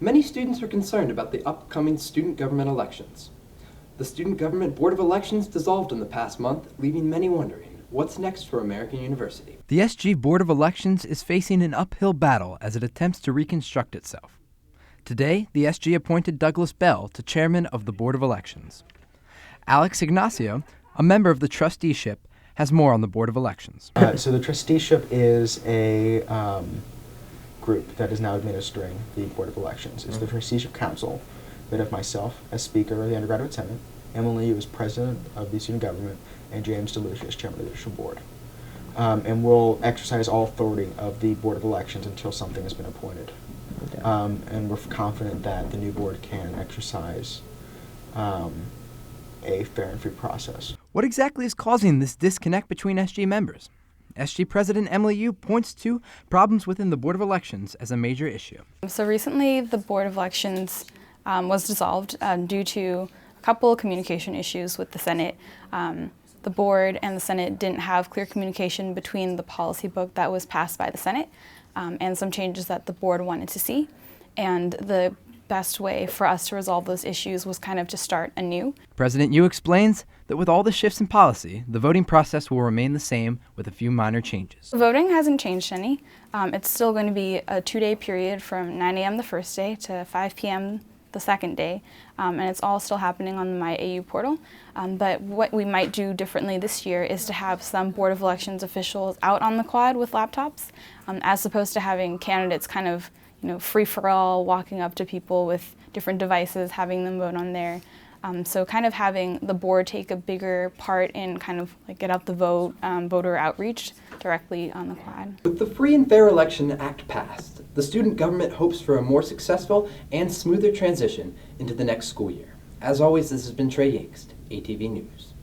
Many students are concerned about the upcoming student government elections. The Student Government Board of Elections dissolved in the past month, leaving many wondering, what's next for American University? The SG Board of Elections is facing an uphill battle as it attempts to reconstruct itself. Today, the SG appointed Douglas Bell to chairman of the Board of Elections. Alex Ignacio, a member of the trusteeship, has more on the Board of Elections. So the trusteeship is a group that is now administering the Board of Elections. It's the Trusteeship Council, made of myself as Speaker of the Undergraduate Senate, Emily Yu as President of the Student Government, and James DeLucia as Chairman of the Judicial Board. And we'll exercise all authority of the Board of Elections until something has been appointed. And we're confident that the new board can exercise a fair and free process. What exactly is causing this disconnect between SG members? SG President Emily Yu points to problems within the Board of Elections as a major issue. So recently the Board of Elections was dissolved due to a couple of communication issues with the Senate. The board and the Senate didn't have clear communication between the policy book that was passed by the Senate and some changes that the board wanted to see. And the best way for us to resolve those issues was kind of to start anew. President Yu explains that with all the shifts in policy, the voting process will remain the same with a few minor changes. Voting hasn't changed any. It's still going to be a 2-day period from 9 a.m. the first day to 5 p.m. the second day, and it's all still happening on the MyAU portal. But what we might do differently this year is to have some Board of Elections officials out on the quad with laptops, as opposed to having candidates kind of free-for-all, walking up to people with different devices, having them vote on there. So kind of having the board take a bigger part in kind of like get out the vote, voter outreach directly on the quad. With the Free and Fair Election Act passed, the student government hopes for a more successful and smoother transition into the next school year. As always, this has been Trey Yingst, ATV News.